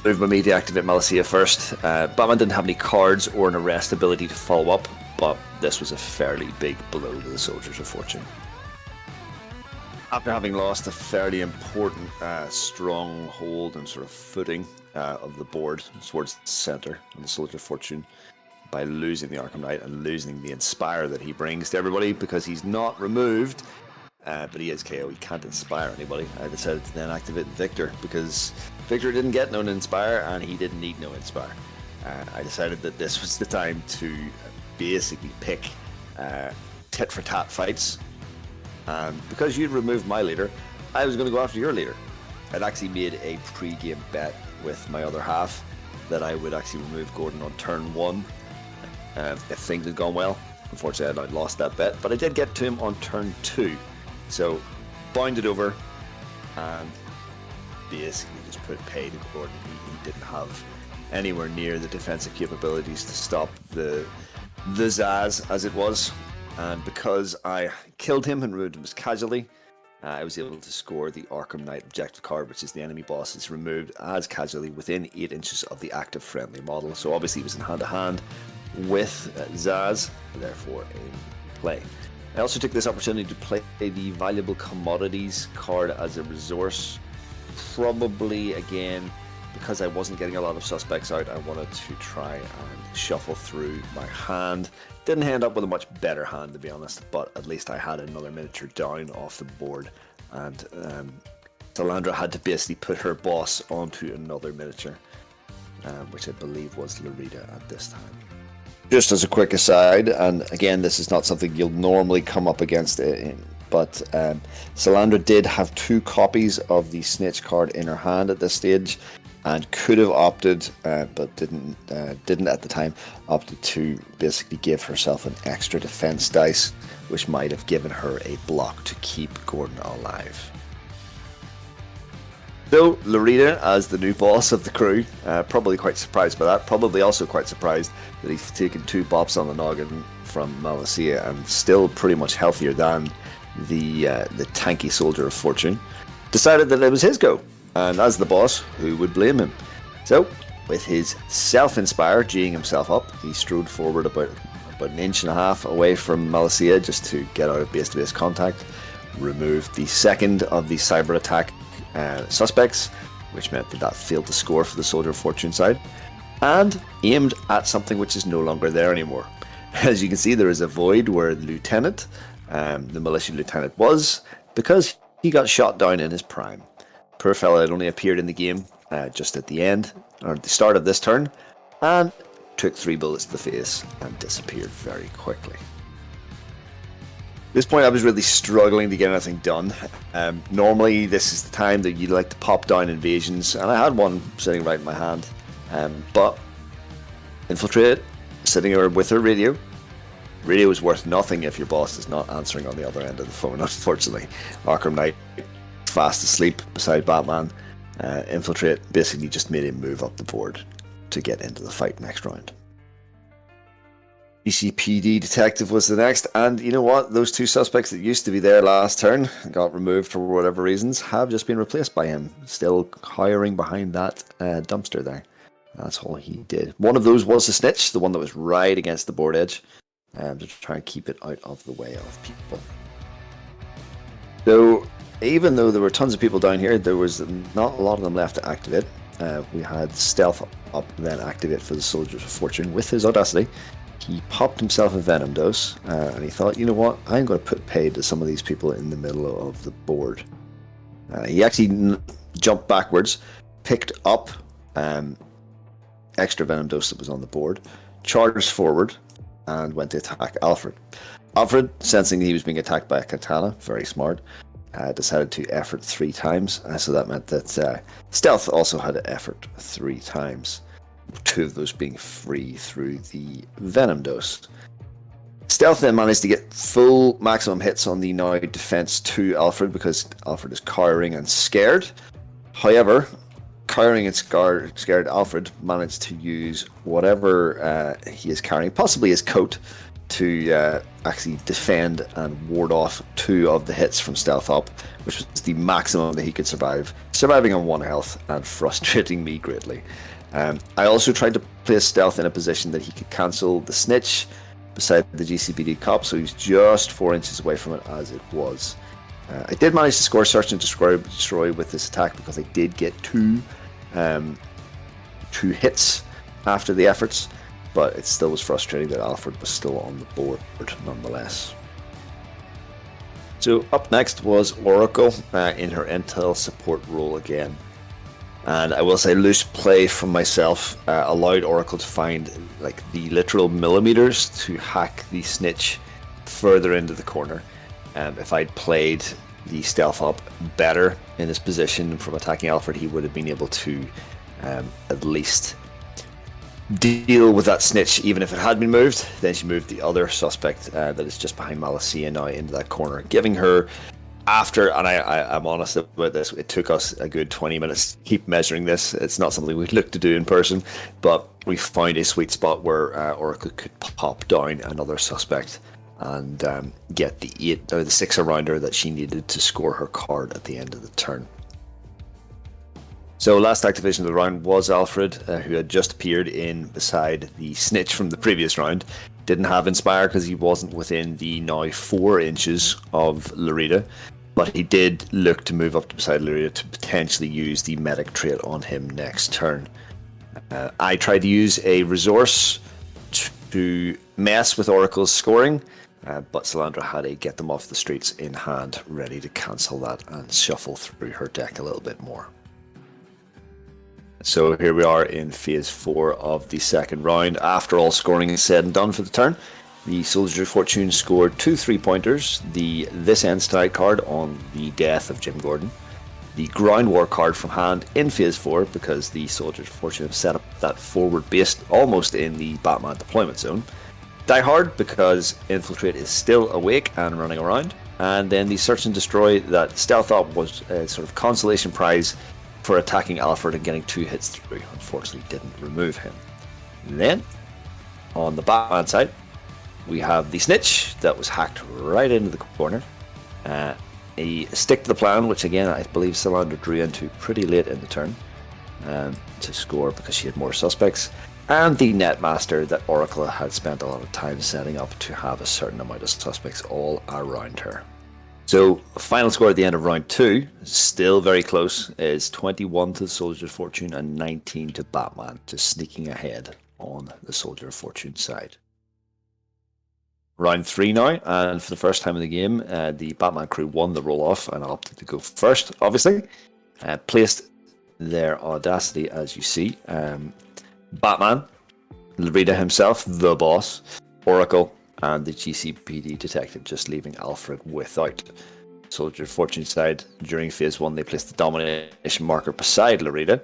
move by me to activate Malacia first. Batman didn't have any cards or an arrest ability to follow up, but this was a fairly big blow to the Soldiers of Fortune. After having lost a fairly important stronghold and sort of footing of the board towards the centre of the Soldier of Fortune, by losing the Arkham Knight and losing the Inspire that he brings to everybody, because he's not removed, but he is KO, he can't inspire anybody. I decided to then activate Victor, because Victor didn't get no Inspire and he didn't need no Inspire. I decided that this was the time to basically pick tit for tat fights, and because you'd removed my leader, I was going to go after your leader. I'd actually made a pre-game bet with my other half that I would actually remove Gordon on turn 1 if things had gone well. Unfortunately, I'd lost that bet, but I did get to him on turn 2. So, bounded over and basically just put pay to Gordon. He didn't have anywhere near the defensive capabilities to stop the Zaz as it was. And because I killed him and removed him as casualty, I was able to score the Arkham Knight objective card, which is the enemy boss is removed as casualty within 8 inches of the active friendly model. So obviously he was in hand-to-hand with Zaz, therefore in play. I also took this opportunity to play the valuable commodities card as a resource. Probably, again, because I wasn't getting a lot of suspects out, I wanted to try and shuffle through my hand. Didn't end up with a much better hand, to be honest, but at least I had another miniature down off the board, and Salandra had to basically put her boss onto another miniature, which I believe was Larita at this time. Just as a quick aside, and again, this is not something you'll normally come up against, but Salandra did have 2 copies of the Snitch card in her hand at this stage, and could have opted, but didn't at the time, opted to basically give herself an extra defense dice, which might have given her a block to keep Gordon alive. So, Larita, as the new boss of the crew, probably quite surprised by that, probably also quite surprised that he's taken 2 bops on the noggin from Malacia and still pretty much healthier than the tanky Soldier of Fortune, decided that it was his go. And as the boss, who would blame him? So, with his self-inspire G'ing himself up, he strode forward about an inch and a half away from Malacia just to get out of base-to-base contact, removed the second of the cyber attack suspects, which meant that failed to score for the Soldier of Fortune side, and aimed at something which is no longer there anymore. As you can see, there is a void where the lieutenant, the militia lieutenant, was, because he got shot down in his prime. Poor fella had only appeared in the game just at the end, or at the start of this turn, and took 3 bullets to the face and disappeared very quickly. At this point I was really struggling to get anything done. Normally this is the time that you like to pop down invasions, and I had one sitting right in my hand, but Infiltrate, sitting there with her radio. Radio is worth nothing if your boss is not answering on the other end of the phone, unfortunately. Arkham Knight fast asleep beside Batman. Infiltrate basically just made him move up the board to get into the fight next round. GCPD detective was the next, and you know what? Those two suspects that used to be there last turn got removed for whatever reasons have just been replaced by him, still cowering behind that dumpster there. That's all he did. One of those was the snitch, the one that was right against the board edge, to try and keep it out of the way of people. So even though there were tons of people down here, there was not a lot of them left to activate. We had Stealth up, then activate for the Soldiers of Fortune with his Audacity. He popped himself a Venom dose, and he thought, you know what, I'm going to put paid to some of these people in the middle of the board. He actually jumped backwards, picked up extra Venom dose that was on the board, charged forward, and went to attack Alfred. Alfred, sensing he was being attacked by a katana, very smart, decided to effort 3 times, so that meant that Stealth also had to effort 3 times. 2 of those being free through the Venom dose. Stealth then managed to get full maximum hits on the now defense to Alfred because Alfred is cowering and scared. However, cowering and scared Alfred managed to use whatever he is carrying, possibly his coat, to actually defend and ward off 2 of the hits from Stealth up, which was the maximum that he could survive, surviving on 1 health and frustrating me greatly. I also tried to place Stealth in a position that he could cancel the snitch beside the GCPD cop, so he's just 4 inches away from it as it was. I did manage to score Search and Destroy with this attack because I did get 2 hits after the efforts, but it still was frustrating that Alfred was still on the board nonetheless. So up next was Oracle in her intel support role again. And I will say loose play from myself allowed Oracle to find like the literal millimeters to hack the snitch further into the corner. If I'd played the Stealth up better in this position from attacking Alfred, he would have been able to at least deal with that snitch. Even if it had been moved, then she moved the other suspect that is just behind Malicia now into that corner, giving her, after, and I'm honest about this, it took us a good 20 minutes to keep measuring this. It's not something we'd look to do in person, but we found a sweet spot where Oracle could pop down another suspect and get the 8 or the 6 arounder that she needed to score her card at the end of the turn. So last activation of the round was Alfred, who had just appeared in beside the snitch from the previous round. Didn't have Inspire because he wasn't within the now 4 inches of Larita, but he did look to move up to beside Larita to potentially use the medic trait on him next turn. I tried to use a resource to mess with Oracle's scoring, but Salandra had a get them off the streets in hand, ready to cancel that and shuffle through her deck a little bit more. So here we are in phase 4 of the second round. After all scoring is said and done for the turn, the Soldier of Fortune scored 2 3-pointers, the This Ends Tonight card on the death of Jim Gordon, the Ground War card from hand in phase 4 because the Soldiers of Fortune have set up that forward base almost in the Batman deployment zone, Die Hard because Infiltrate is still awake and running around, and then the Search and Destroy that Stealth up was a sort of consolation prize for attacking Alfred and getting 2 hits through. Unfortunately didn't remove him. And then on the Batman side we have the snitch that was hacked right into the corner, a stick to the plan, which again I believe Salandra drew into pretty late in the turn to score because she had more suspects, and the Netmaster that Oracle had spent a lot of time setting up to have a certain amount of suspects all around her. So final score at the end of round 2, still very close, is 21 to the Soldier of Fortune and 19 to Batman, just sneaking ahead on the Soldier of Fortune side. Round 3 now, and for the first time in the game, the Batman crew won the roll-off and opted to go first, obviously. Placed their Audacity, as you see. Batman, Larita himself, the boss, Oracle, and the GCPD detective, just leaving Alfred without. Soldier of Fortune side, during phase 1, they placed the domination marker beside Larita,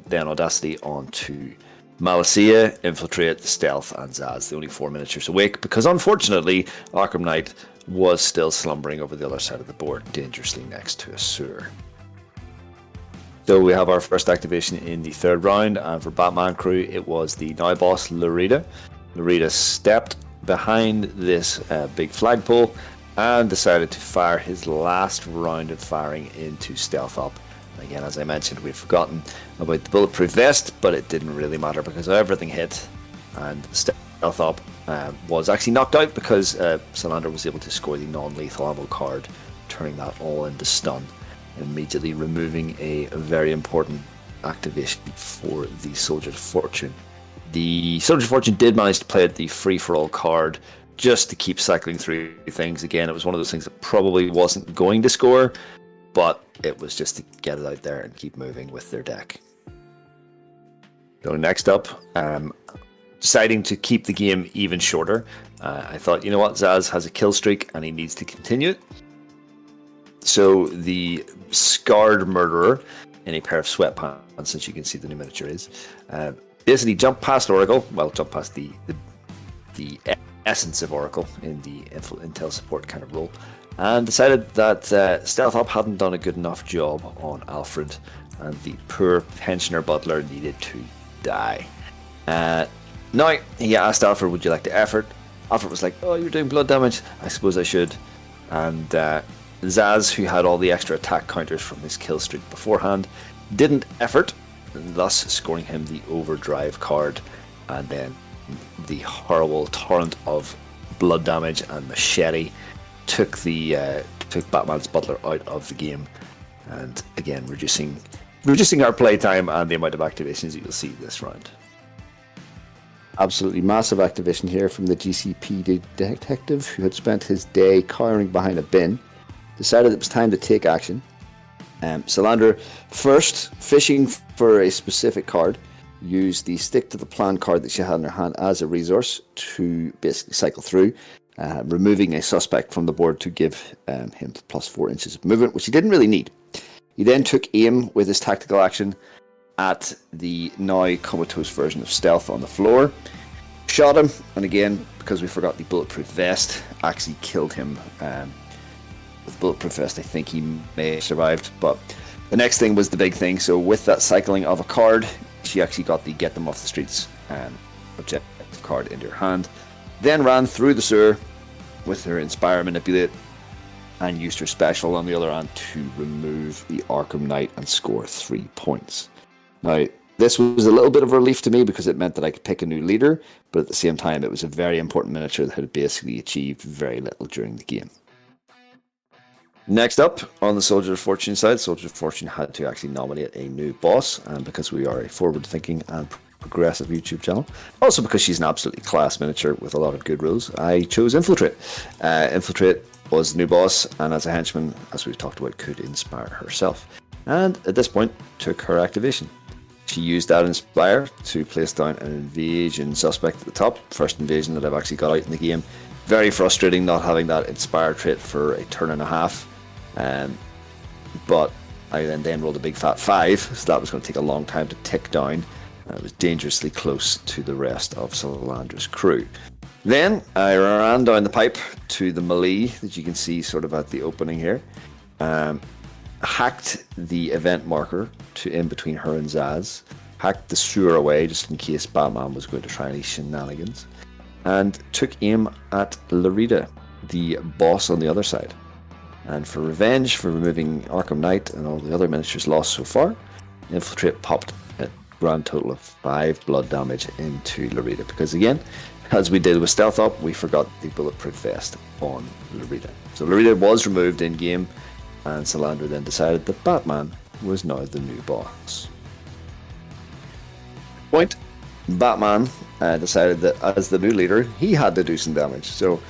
then Audacity onto Malicia, Infiltrate, Stealth, and Zaz, the only 4 miniatures awake, because unfortunately Arkham Knight was still slumbering over the other side of the board, dangerously next to a sewer. So we have our first activation in the third round, and for Batman crew it was the now boss Larita, Lorita stepped behind this big flagpole and decided to fire his last round of firing into Stealth Up. Again, as I mentioned, we'd forgotten about the bulletproof vest, but it didn't really matter because everything hit, and Stealth Up was actually knocked out because Salandra was able to score the non-lethal ammo card, turning that all into stun, immediately removing a very important activation for the Soldier of Fortune. The Soldier of Fortune did manage to play the free-for-all card just to keep cycling through things. Again, it was one of those things that probably wasn't going to score, but it was just to get it out there and keep moving with their deck. So next up, deciding to keep the game even shorter, I thought, you know what, Zaz has a kill streak and he needs to continue it. So the Scarred Murderer, in a pair of sweatpants, as you can see the new miniature is, basically jumped past Oracle, well, jumped past the essence of Oracle in the intel support kind of role, and decided that Stealth Up hadn't done a good enough job on Alfred, and the poor pensioner butler needed to die. Now, he asked Alfred, would you like to effort? Alfred was like, oh, you're doing blood damage, I suppose I should. And Zaz, who had all the extra attack counters from his kill streak beforehand, didn't effort, thus scoring him the overdrive card, and then the horrible torrent of blood damage and machete took Batman's butler out of the game, and again reducing our playtime and the amount of activations that you'll see this round. Absolutely massive activation here from the GCP detective, who had spent his day cowering behind a bin, decided it was time to take action. Salandra, first fishing for a specific card, used the stick to the plan card that she had in her hand as a resource to basically cycle through, removing a suspect from the board to give him plus 4 inches of movement, which he didn't really need. He then took aim with his tactical action at the now comatose version of Stealth on the floor, shot him, and again, because we forgot the bulletproof vest, actually killed him. With bulletproof vest, I think he may have survived, but the next thing was the big thing. So with that cycling of a card, she actually got the get them off the streets objective card into her hand, then ran through the sewer with her Inspire Manipulate, and used her special on the other hand to remove the Arkham Knight and score 3 points. Now, this was a little bit of a relief to me because it meant that I could pick a new leader, but at the same time it was a very important miniature that had basically achieved very little during the game. Next up, on the Soldier of Fortune side, Soldier of Fortune had to actually nominate a new boss, and because we are a forward-thinking and progressive YouTube channel, also because she's an absolutely class miniature with a lot of good rules, I chose Infiltrate. Infiltrate was the new boss, and as a henchman, as we've talked about, could inspire herself. And at this point, took her activation. She used that Inspire to place down an invasion suspect at the top. First invasion that I've actually got out in the game. Very frustrating not having that Inspire trait for a turn and a half. But I then rolled a big fat 5, so that was going to take a long time to tick down. It was dangerously close to the rest of Salandra's crew. Then I ran down the pipe to the melee that you can see sort of at the opening here. Hacked the event marker to in between her and Zaz. Hacked the sewer away just in case Batman was going to try any shenanigans. And took aim at Lorita, the boss on the other side. And for revenge for removing Arkham Knight and all the other miniatures lost so far, Infiltrate popped a grand total of 5 blood damage into Lorita. Because again, as we did with Stealth Up, we forgot the bulletproof vest on Lorita. So Lorita was removed in game, and Salandra then decided that Batman was now the new boss. Point. Batman decided that as the new leader, he had to do some damage. So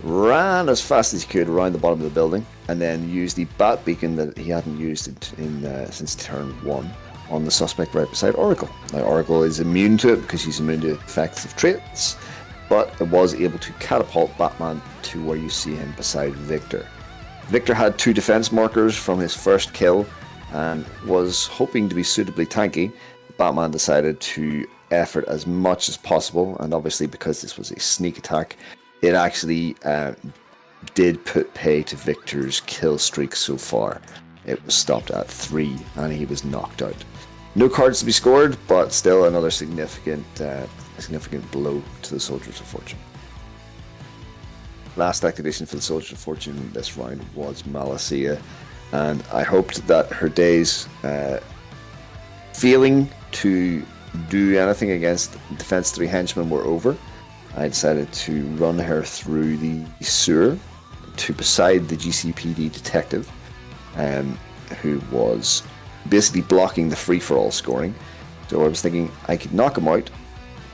ran as fast as he could around the bottom of the building, and then used the bat beacon that he hadn't used since turn 1 on the suspect right beside Oracle. Now Oracle is immune to it because she's immune to effects of traits, but it was able to catapult Batman to where you see him beside Victor. Victor had 2 defense markers from his first kill and was hoping to be suitably tanky. Batman decided to effort as much as possible, and obviously because this was a sneak attack, it actually did put pay to Victor's kill streak so far. It was stopped at 3 and he was knocked out. No cards to be scored, but still another significant significant blow to the Soldiers of Fortune. Last activation for the Soldiers of Fortune this round was Malacia, and I hoped that her days failing to do anything against Defense 3 henchmen were over. I decided to run her through the sewer to beside the GCPD detective, who was basically blocking the free-for-all scoring. So I was thinking I could knock him out,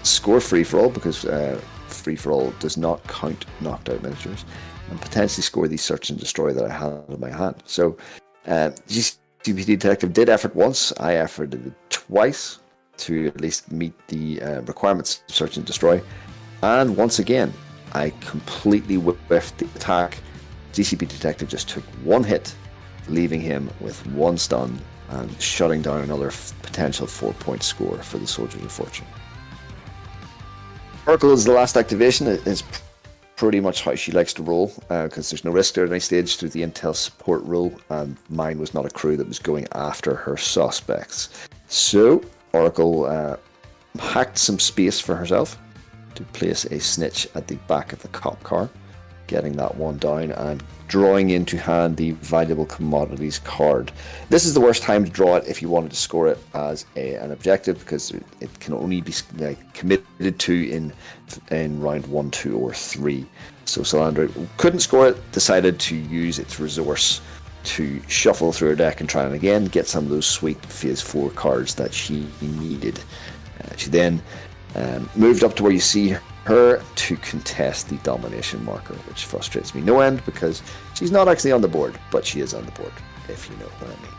score free-for-all, because free-for-all does not count knocked-out miniatures, and potentially score the search and destroy that I had in my hand. So GCPD detective did effort once, I efforted twice to at least meet the requirements of search and destroy, and once again I completely whiffed the attack. GCP detective just took one hit, leaving him with one stun and shutting down another potential 4-point score for the Soldiers of Fortune. Oracle is the last activation. It is pretty much how she likes to roll, because there's no risk there at any stage through the intel support role, and mine was not a crew that was going after her suspects. So Oracle hacked some space for herself to place a snitch at the back of the cop car, getting that one down and drawing into hand the valuable commodities card. This is the worst time to draw it if you wanted to score it as an objective, because it can only be committed to in round 1, 2, or 3. So Salandra couldn't score it, decided to use its resource to shuffle through her deck and try and again get some of those sweet Phase 4 cards that she needed. She then moved up to where you see her to contest the domination marker, which frustrates me no end because she's not actually on the board, but she is on the board, if you know what I mean.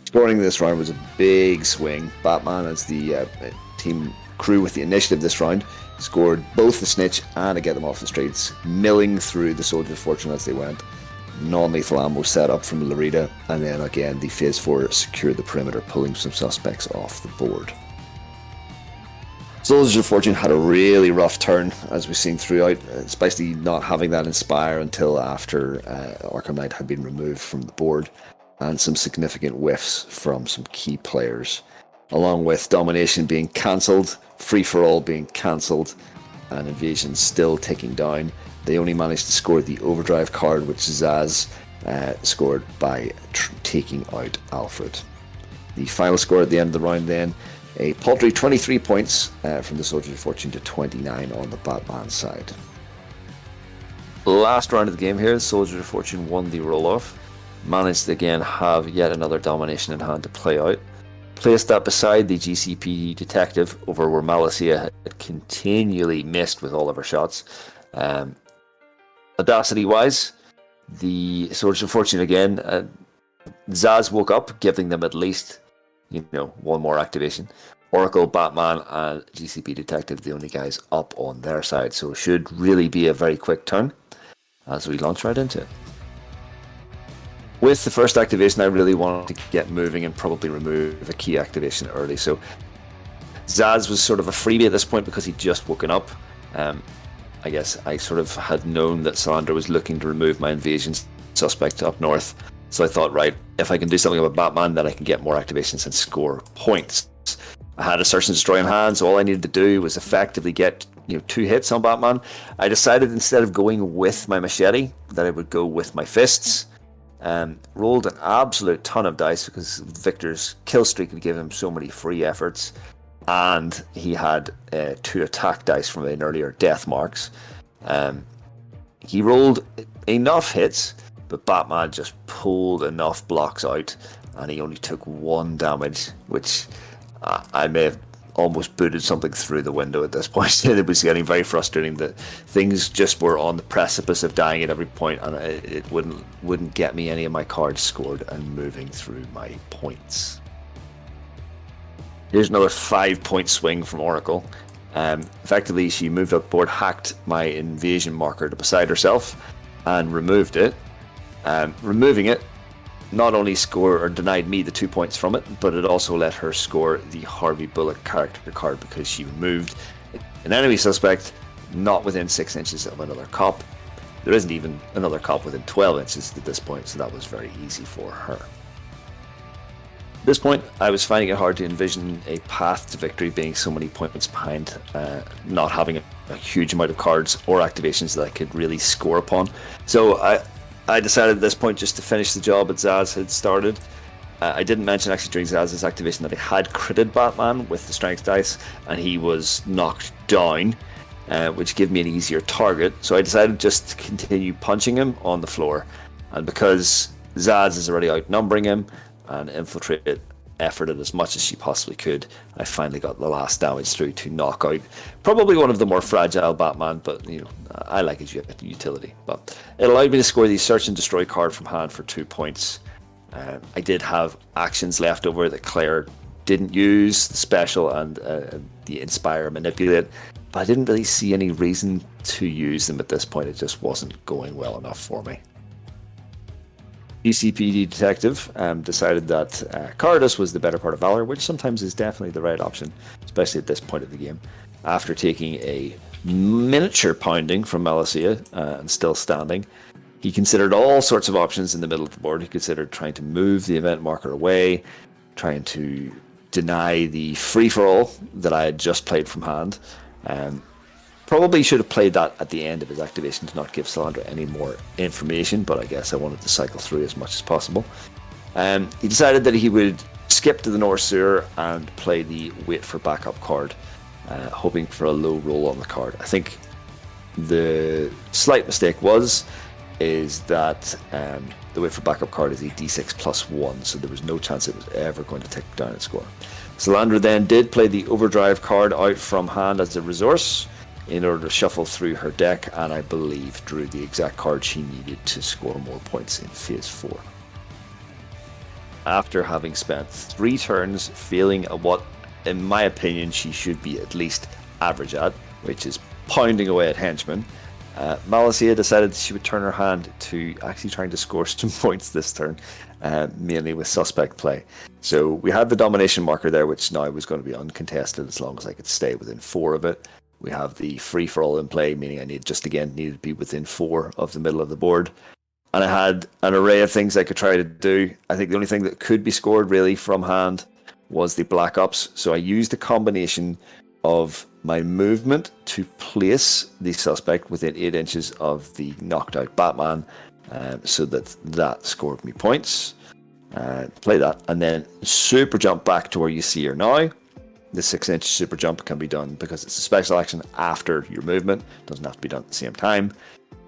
Scoring this round was a big swing. Batman, as the team crew with the initiative this round, scored both the snitch and a get them off the streets, milling through the Soldier of Fortune as they went. Non-lethal ammo set up from Larita, and then again the Phase 4 secured the perimeter, pulling some suspects off the board. Soldiers of Fortune had a really rough turn, as we've seen throughout, especially not having that Inspire until after Arkham Knight had been removed from the board, and some significant whiffs from some key players, along with Domination being cancelled, Free-for-All being cancelled, and Invasion still ticking down. They only managed to score the Overdrive card, which Zaz scored by taking out Alfred. The final score at the end of the round then, a paltry 23 points from the Soldiers of Fortune to 29 on the Batman side. Last round of the game here, the Soldiers of Fortune won the roll-off, managed to again have yet another domination in hand to play out, placed that beside the GCP detective over where Malacia had continually missed with all of her shots. Audacity-wise, the Soldiers of Fortune again, Zaz woke up, giving them at least one more activation. Oracle, Batman, and GCP Detective, the only guys up on their side. So it should really be a very quick turn as we launch right into it. With the first activation, I really wanted to get moving and probably remove a key activation early. So Zaz was sort of a freebie at this point because he'd just woken up. I guess I sort of had known that Salandra was looking to remove my invasion suspect up north. So I thought, right, if I can do something about Batman, then I can get more activations and score points. I had a search and destroy in hand, so all I needed to do was effectively get 2 hits on Batman. I decided instead of going with my machete, that I would go with my fists. Rolled an absolute ton of dice because Victor's kill streak would give him so many free efforts. And he had 2 attack dice from an earlier death marks. He rolled enough hits, but Batman just pulled enough blocks out, and he only took 1 damage, which I may have almost booted something through the window at this point. It was getting very frustrating that things just were on the precipice of dying at every point, and it wouldn't get me any of my cards scored and moving through my points. Here's another 5-point swing from Oracle. Effectively, she moved up board, hacked my invasion marker to beside herself, and removed it. Removing it not only denied me the 2 points from it, but it also let her score the Harvey Bullock character card because she removed an enemy suspect not within 6 inches of another cop. There isn't even another cop within 12 inches at this point, so that was very easy for her. At this point, I was finding it hard to envision a path to victory being so many points behind, not having a huge amount of cards or activations that I could really score upon. So I decided at this point just to finish the job that Zaz had started. I didn't mention actually during Zaz's activation that I had critted Batman with the strength dice, and he was knocked down, which gave me an easier target. So I decided just to continue punching him on the floor, and because Zaz is already outnumbering him and Infiltrate efforted as much as she possibly could, I finally got the last damage through to knock out probably one of the more fragile Batman, but I like his utility. But it allowed me to score the Search and Destroy card from hand for 2 points. I did have actions left over that Claire didn't use, the special and the Inspire Manipulate, but I didn't really see any reason to use them at this point. It just wasn't going well enough for me. GCPD Detective decided that Cardus was the better part of Valor, which sometimes is definitely the right option, especially at this point of the game. After taking a miniature pounding from Malicia and still standing, he considered all sorts of options in the middle of the board. He considered trying to move the event marker away, trying to deny the free-for-all that I had just played from hand. Probably should have played that at the end of his activation to not give Salandra any more information, but I guess I wanted to cycle through as much as possible. He decided that he would skip to the North Sewer and play the Wait for Backup card, hoping for a low roll on the card. I think the slight mistake is that the Wait for Backup card is a d6 plus 1, so there was no chance it was ever going to take down its score. Salandra then did play the Overdrive card out from hand as a resource in order to shuffle through her deck, and I believe drew the exact card she needed to score more points in Phase 4. After having spent 3 turns failing at what, in my opinion, she should be at least average at, which is pounding away at henchmen, Malicia decided she would turn her hand to actually trying to score some points this turn, mainly with suspect play. So we had the domination marker there, which now was going to be uncontested as long as I could stay within 4 of it. We have the free-for-all in play, meaning I needed to be within 4 of the middle of the board. And I had an array of things I could try to do. I think the only thing that could be scored really from hand was the Black Ops. So I used a combination of my movement to place the suspect within 8 inches of the knocked out Batman, so that scored me points. Play that, and then super jump back to where you see her now. The 6-inch super jump can be done because it's a special action after your movement. It doesn't have to be done at the same time.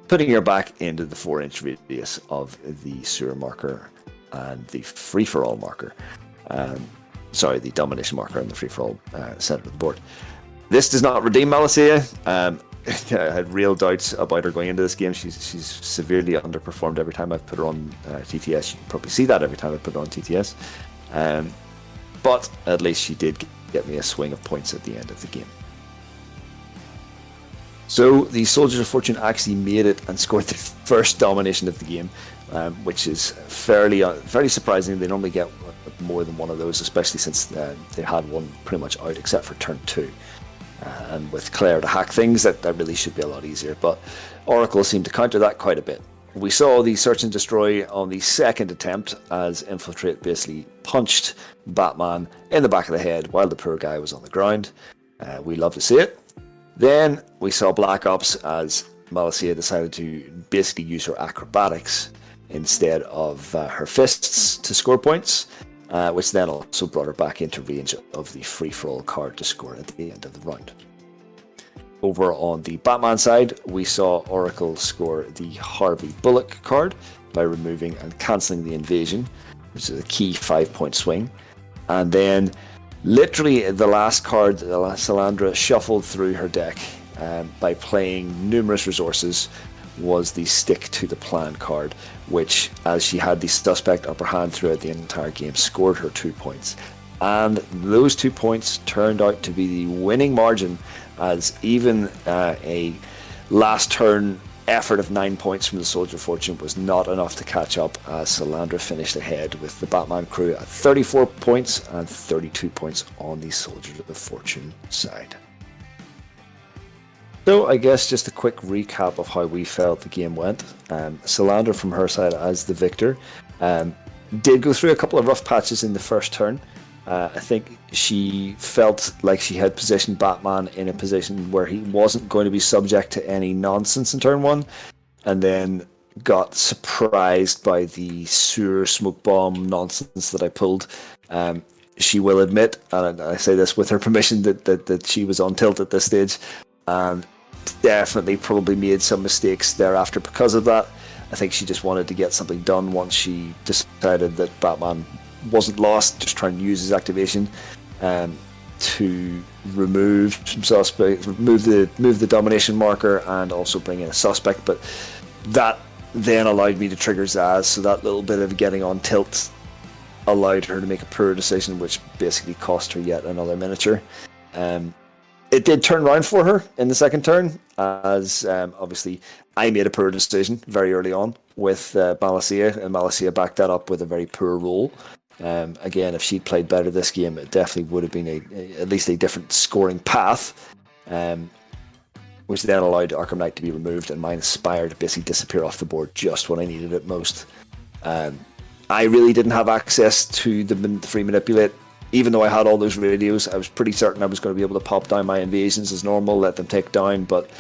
Putting her back into the 4-inch radius of the sewer marker and the free-for-all marker. The domination marker and the free-for-all center of the board. This does not redeem Malicia. I had real doubts about her going into this game. She's severely underperformed every time I've put her on TTS. You can probably see that every time I put her on TTS. But at least she did get me a swing of points at the end of the game. So the Soldiers of Fortune actually made it and scored their first domination of the game, which is fairly surprising. They normally get more than one of those, especially since they had one pretty much out except for turn 2. And with Claire to hack things, that really should be a lot easier. But Oracle seemed to counter that quite a bit. We saw the Search and Destroy on the second attempt as Infiltrate basically punched Batman in the back of the head while the poor guy was on the ground. We love to see it. Then we saw Black Ops as Malicia decided to basically use her acrobatics instead of her fists to score points, which then also brought her back into range of the free-for-all card to score at the end of the round. Over on the Batman side, we saw Oracle score the Harvey Bullock card by removing and cancelling the invasion, which is a key 5-point swing. And then, literally the last card, Salandra shuffled through her deck by playing numerous resources, was the Stick to the Plan card, which, as she had the suspect upper hand throughout the entire game, scored her 2 points. And those 2 points turned out to be the winning margin, as even a last turn effort of 9 points from the Soldier of Fortune was not enough to catch up, as Salandra finished ahead with the Batman crew at 34 points and 32 points on the Soldier of Fortune side. So I guess just a quick recap of how we felt the game went. Salandra from her side as the victor. did go through a couple of rough patches in the first turn. I think she felt like she had positioned Batman in a position where he wasn't going to be subject to any nonsense in turn 1, and then got surprised by the sewer smoke bomb nonsense that I pulled. She will admit, and I say this with her permission, that she was on tilt at this stage, and definitely probably made some mistakes thereafter because of that. I think she just wanted to get something done once she decided that Batman wasn't lost, just trying to use his activation to remove some suspect, move the domination marker, and also bring in a suspect. But that then allowed me to trigger Zaz, so that little bit of getting on tilt allowed her to make a poor decision, which basically cost her yet another miniature. It did turn around for her in the second turn, as obviously I made a poor decision very early on with Malacia, and Malacia backed that up with a very poor roll. Again, if she'd played better this game, it definitely would have been at least a different scoring path, which then allowed Arkham Knight to be removed and mine Spire to basically disappear off the board just when I needed it most. I really didn't have access to the free manipulate. Even though I had all those radios, I was pretty certain I was going to be able to pop down my invasions as normal, let them take down, but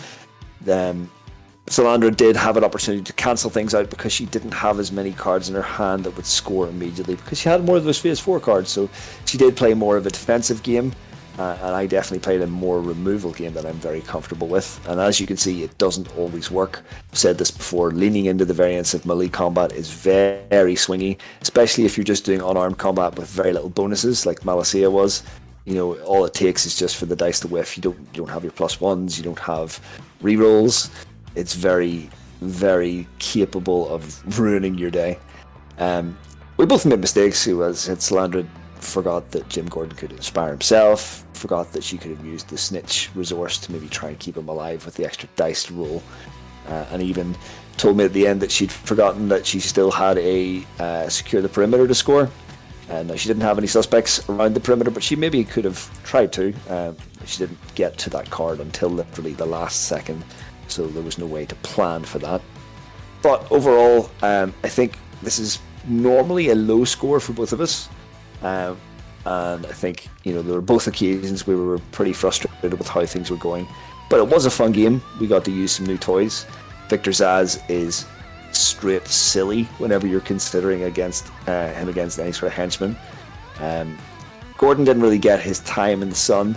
Salandra did have an opportunity to cancel things out because she didn't have as many cards in her hand that would score immediately, because she had more of those phase 4 cards, so she did play more of a defensive game, and I definitely played a more removal game that I'm very comfortable with. And as you can see, it doesn't always work. I've said this before, leaning into the variance of melee combat is very swingy, especially if you're just doing unarmed combat with very little bonuses like Malacia was. You know, all it takes is just for the dice to whiff. You don't have your +1s, you don't have rerolls. It's very capable of ruining your day. We both made mistakes. Salandra forgot that Jim Gordon could inspire himself, forgot that she could have used the snitch resource to maybe try and keep him alive with the extra dice to roll, and even told me at the end that she'd forgotten that she still had a secure the perimeter to score. Now, she didn't have any suspects around the perimeter, but she maybe could have tried to. She didn't get to that card until literally the last second, so there was no way to plan for that. But overall, I think this is normally a low score for both of us. And I think, there were both occasions we were pretty frustrated with how things were going. But it was a fun game. We got to use some new toys. Victor Zaz is straight silly whenever you're considering him against any sort of henchman. Gordon didn't really get his time in the sun,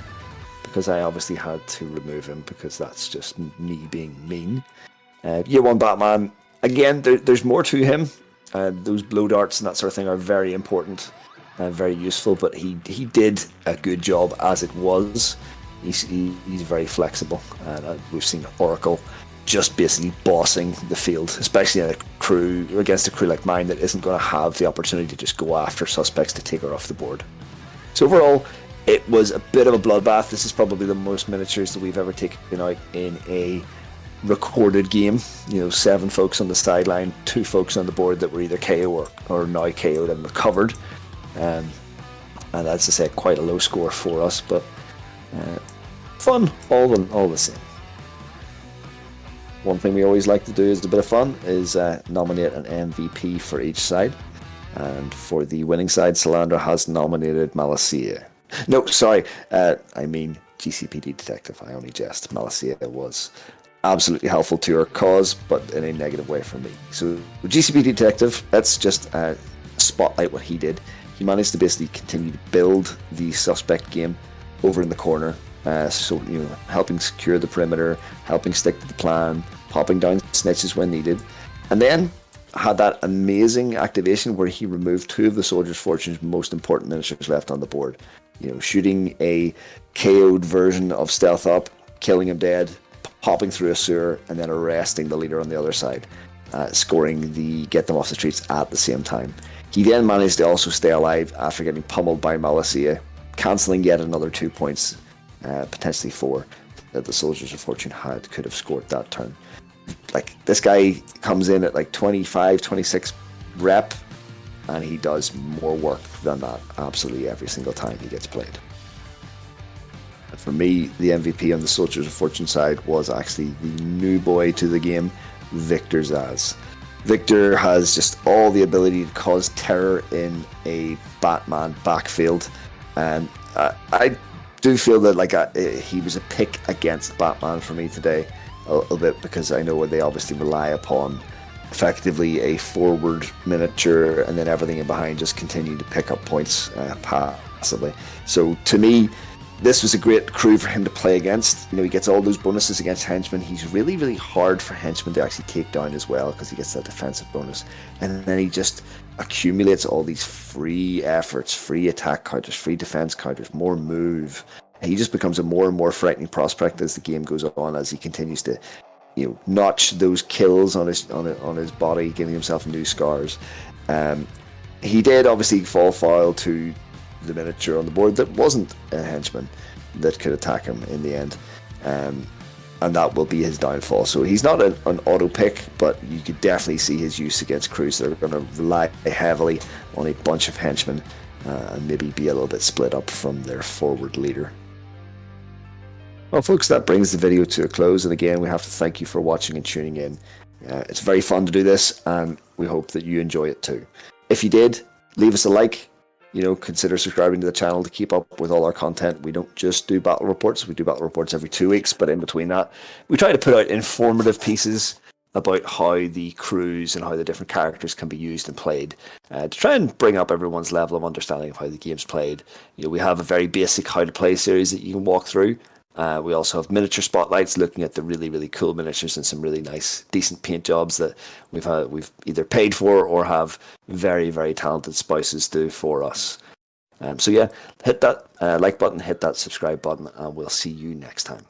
because I obviously had to remove him, because that's just me being mean. Year 1 Batman, again, there's more to him. Those blow darts and that sort of thing are very important. Very useful, but he did a good job as it was. He's very flexible, and we've seen Oracle just basically bossing the field, especially in against a crew like mine that isn't going to have the opportunity to just go after suspects to take her off the board. So overall, it was a bit of a bloodbath. This is probably the most miniatures that we've ever taken out in a recorded game. 7 folks on the sideline, 2 folks on the board that were either KO or now KO'd and recovered. And as I said, quite a low score for us, but fun all the same. One thing we always like to do as a bit of fun is nominate an MVP for each side. And for the winning side, Salandra has nominated Malacia. No, sorry, I mean GCPD Detective. I only jest. Malacia was absolutely helpful to her cause, but in a negative way for me. So GCPD Detective, let's just spotlight what he did. He managed to basically continue to build the suspect game over in the corner. Helping secure the perimeter, helping stick to the plan, popping down snitches when needed. And then had that amazing activation where he removed 2 of the Soldier's Fortune's most important miniatures left on the board. Shooting a KO'd version of Stealth Up, killing him dead, popping through a sewer, and then arresting the leader on the other side, scoring the get them off the streets at the same time. He then managed to also stay alive after getting pummeled by Malacia, cancelling yet another 2 points, potentially 4, that the Soldiers of Fortune could have scored that turn. This guy comes in at 25, 26 rep, and he does more work than that absolutely every single time he gets played. And for me, the MVP on the Soldiers of Fortune side was actually the new boy to the game, Victor Zaz. Victor has just all the ability to cause terror in a Batman backfield. And I do feel that he was a pick against Batman for me today a little bit, because I know they obviously rely upon effectively a forward miniature, and then everything in behind just continue to pick up points passively. So to me, this was a great crew for him to play against. You know, he gets all those bonuses against henchmen. He's really, really hard for henchmen to actually take down as well, because he gets that defensive bonus. And then he just accumulates all these free efforts, free attack counters, free defense counters, more move. And he just becomes a more and more frightening prospect as the game goes on, as he continues to, you know, notch those kills on his body, giving himself new scars. He did obviously fall foul to the miniature on the board that wasn't a henchman that could attack him in the end, and that will be his downfall. So he's not an auto pick, but you could definitely see his use against crews that are going to rely heavily on a bunch of henchmen, and maybe be a little bit split up from their forward leader. Well, folks, that brings the video to a close, and again, we have to thank you for watching and tuning in. It's very fun to do this, and we hope that you enjoy it too. If you did, leave us a like. You know, consider subscribing to the channel to keep up with all our content. We don't just do battle reports. We do battle reports every 2 weeks, but in between that, we try to put out informative pieces about how the crews and how the different characters can be used and played, to try and bring up everyone's level of understanding of how the game's played. You know, we have a very basic how to play series that you can walk through. We also have miniature spotlights looking at the really, really cool miniatures and some really nice, decent paint jobs that we've either paid for or have very, very talented spouses do for us. So yeah, hit that like button, hit that subscribe button, and we'll see you next time.